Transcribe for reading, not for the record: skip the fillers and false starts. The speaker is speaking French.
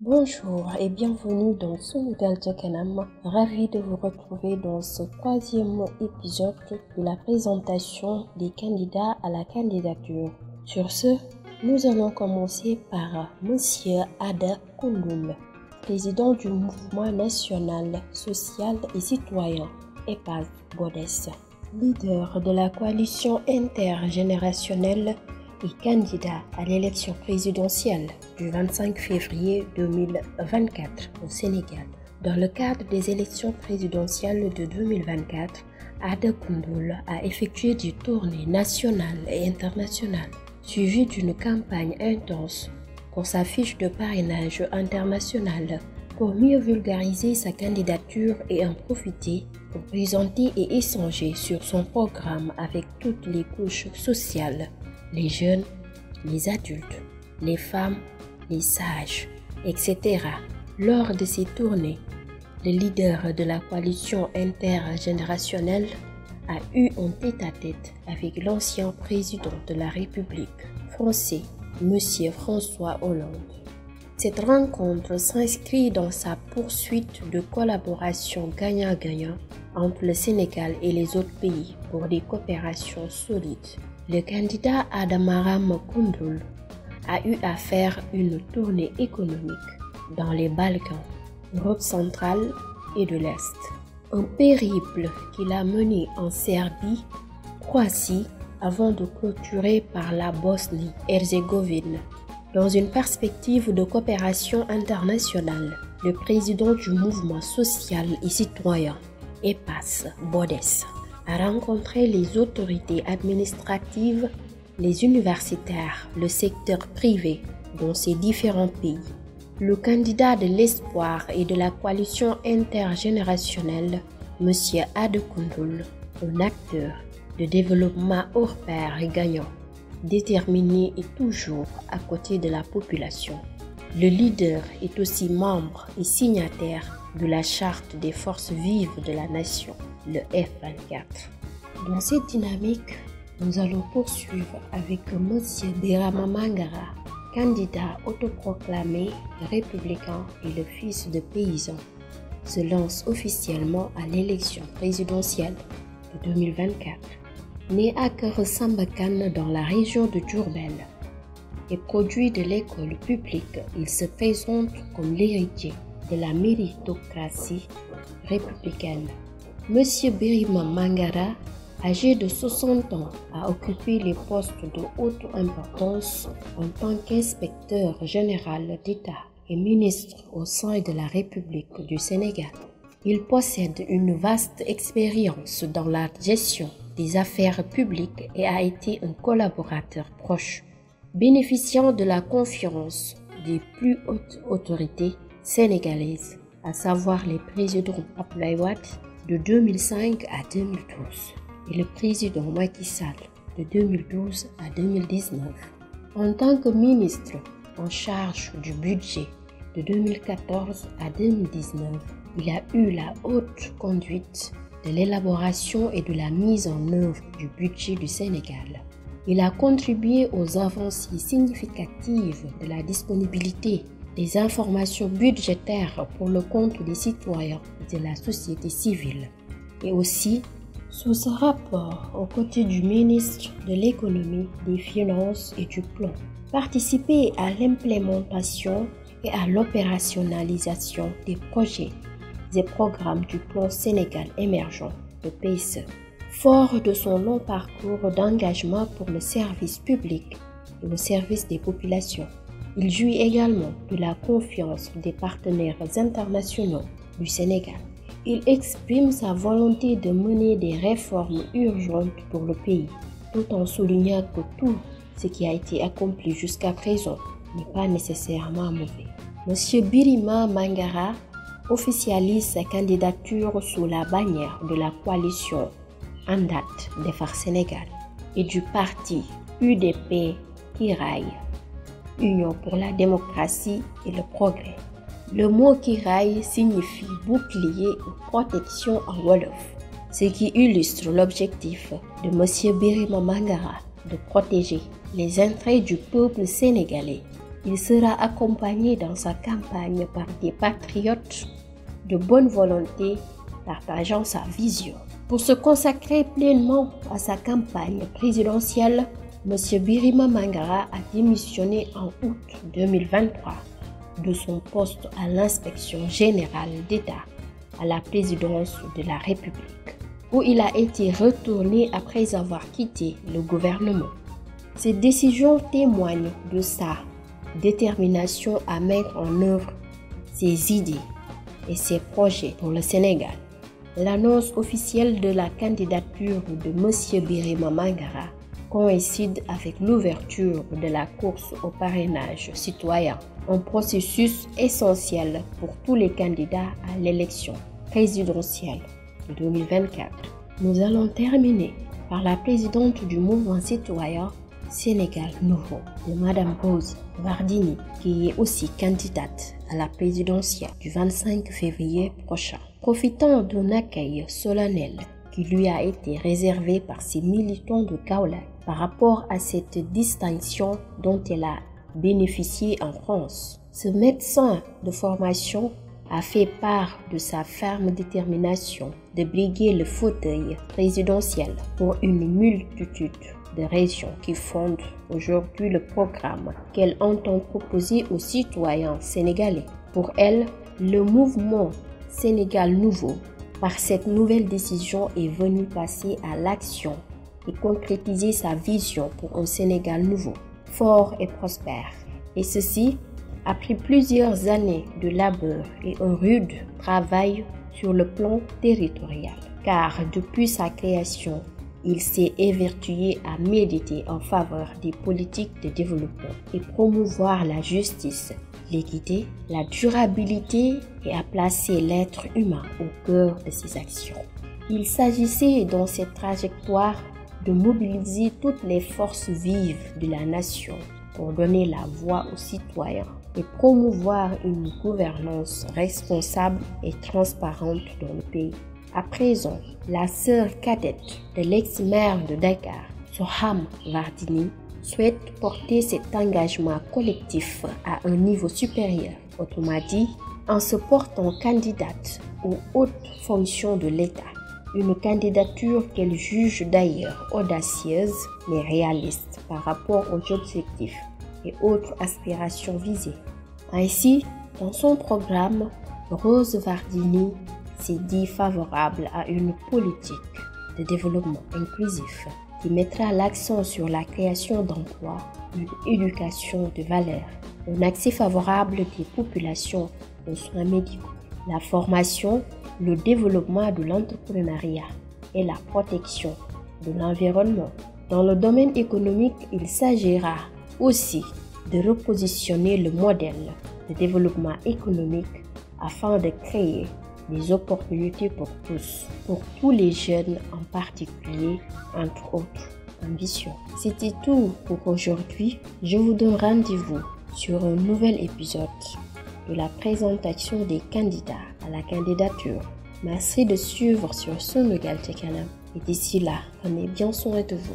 Bonjour et bienvenue dans Sunugal ca Kanam. Ravi de vous retrouver dans ce troisième épisode de la présentation des candidats à la candidature. Sur ce, nous allons commencer par Monsieur Ada Koundoul, président du mouvement national social et citoyen EPAS Bodès, leader de la coalition intergénérationnelle et candidat à l'élection présidentielle du 25 février 2024 au Sénégal. Dans le cadre des élections présidentielles de 2024, Ada Koundoul a effectué des tournées nationales et internationales, suivies d'une campagne intense pour sa fiche de parrainage international pour mieux vulgariser sa candidature et en profiter pour présenter et échanger sur son programme avec toutes les couches sociales, les jeunes, les adultes, les femmes, les sages, etc. Lors de ces tournées, le leader de la coalition intergénérationnelle a eu un tête-à-tête avec l'ancien président de la République français, M. François Hollande. Cette rencontre s'inscrit dans sa poursuite de collaboration gagnant-gagnant entre le Sénégal et les autres pays pour des coopérations solides. Le candidat Adama Koundoul a eu à faire une tournée économique dans les Balkans, Europe centrale et de l'Est. Un périple qu'il a mené en Serbie, Croatie, avant de clôturer par la Bosnie-Herzégovine. Dans une perspective de coopération internationale, le président du mouvement social et citoyen EPAS Bodès a rencontré les autorités administratives, les universitaires, le secteur privé dans ces différents pays. Le candidat de l'espoir et de la coalition intergénérationnelle, M. Ada Koundoul, un acteur de développement hors pair et gagnant, déterminé et toujours à côté de la population. Le leader est aussi membre et signataire de la Charte des forces vives de la nation, le F24. Dans cette dynamique, nous allons poursuivre avec M. Birama Mangara, candidat autoproclamé républicain et le fils de paysan, se lance officiellement à l'élection présidentielle de 2024. Né à Keresambakan dans la région de Diourbel et produit de l'école publique, il se présente comme l'héritier de la méritocratie républicaine. Monsieur Birima Mangara, âgé de 60 ans, a occupé les postes de haute importance en tant qu'inspecteur général d'État et ministre au sein de la République du Sénégal. Il possède une vaste expérience dans la gestion des affaires publiques et a été un collaborateur proche, bénéficiant de la confiance des plus hautes autorités sénégalaises, à savoir les présidents Abdoulaye Wade de 2005 à 2012 et le président Macky Sall de 2012 à 2019. En tant que ministre en charge du budget de 2014 à 2019, il a eu la haute conduite de l'élaboration et de la mise en œuvre du budget du Sénégal. Il a contribué aux avancées significatives de la disponibilité des informations budgétaires pour le compte des citoyens et de la société civile. Et aussi, sous ce rapport, aux côtés du ministre de l'Économie, des Finances et du Plan, participer à l'implémentation et à l'opérationnalisation des projets et programmes du plan Sénégal émergent, le PSE. Fort de son long parcours d'engagement pour le service public et le service des populations, il jouit également de la confiance des partenaires internationaux du Sénégal. Il exprime sa volonté de mener des réformes urgentes pour le pays, tout en soulignant que tout ce qui a été accompli jusqu'à présent n'est pas nécessairement mauvais. Monsieur Birima Mangara officialise sa candidature sous la bannière de la coalition Andat Defar Sénégal et du parti UDP Kiraay, Union pour la démocratie et le progrès. Le mot Kiraay signifie bouclier ou protection en Wolof, ce qui illustre l'objectif de M. Birima Mangara de protéger les intérêts du peuple sénégalais Il sera accompagné dans sa campagne par des patriotes de bonne volonté partageant sa vision. Pour se consacrer pleinement à sa campagne présidentielle, M. Birima Mangara a démissionné en août 2023 de son poste à l'inspection générale d'État à la présidence de la République, où il a été retourné après avoir quitté le gouvernement. Cette décision témoigne de sa détermination à mettre en œuvre ses idées et ses projets pour le Sénégal. L'annonce officielle de la candidature de M. Birima Mangara coïncide avec l'ouverture de la course au parrainage citoyen, un processus essentiel pour tous les candidats à l'élection présidentielle de 2024. Nous allons terminer par la présidente du mouvement citoyen Sénégal Nouveau, Madame Rose Wardini, qui est aussi candidate à la présidentielle du 25 février prochain. Profitant d'un accueil solennel qui lui a été réservé par ses militants de Kaolack par rapport à cette distinction dont elle a bénéficié en France, ce médecin de formation a fait part de sa ferme détermination de briguer le fauteuil présidentiel pour une multitude de régions qui fondent aujourd'hui le programme qu'elle entend proposer aux citoyens sénégalais. Pour elle, le mouvement Sénégal Nouveau, par cette nouvelle décision, est venu passer à l'action et concrétiser sa vision pour un Sénégal nouveau, fort et prospère. Et ceci après plusieurs années de labeur et un rude travail sur le plan territorial. Car depuis sa création, il s'est évertué à méditer en faveur des politiques de développement et promouvoir la justice, l'équité, la durabilité et à placer l'être humain au cœur de ses actions. Il s'agissait dans cette trajectoire de mobiliser toutes les forces vives de la nation pour donner la voix aux citoyens et promouvoir une gouvernance responsable et transparente dans le pays. À présent, la sœur cadette de l'ex-maire de Dakar, Soham Wardini, souhaite porter cet engagement collectif à un niveau supérieur, autrement dit, en se portant candidate aux hautes fonctions de l'État. Une candidature qu'elle juge d'ailleurs audacieuse mais réaliste par rapport aux objectifs et autres aspirations visées. Ainsi, dans son programme, Rose Wardini s'est dit favorable à une politique de développement inclusif qui mettra l'accent sur la création d'emplois, une éducation de valeur, un accès favorable des populations aux soins médicaux, la formation, le développement de l'entrepreneuriat et la protection de l'environnement. Dans le domaine économique, il s'agira aussi de repositionner le modèle de développement économique afin de créer des opportunités pour tous les jeunes en particulier, entre autres ambitions. C'était tout pour aujourd'hui. Je vous donne rendez-vous sur un nouvel épisode de la présentation des candidats à la candidature. Merci de suivre sur Sunugal Chekanam et d'ici là, prenez bien soin de vous.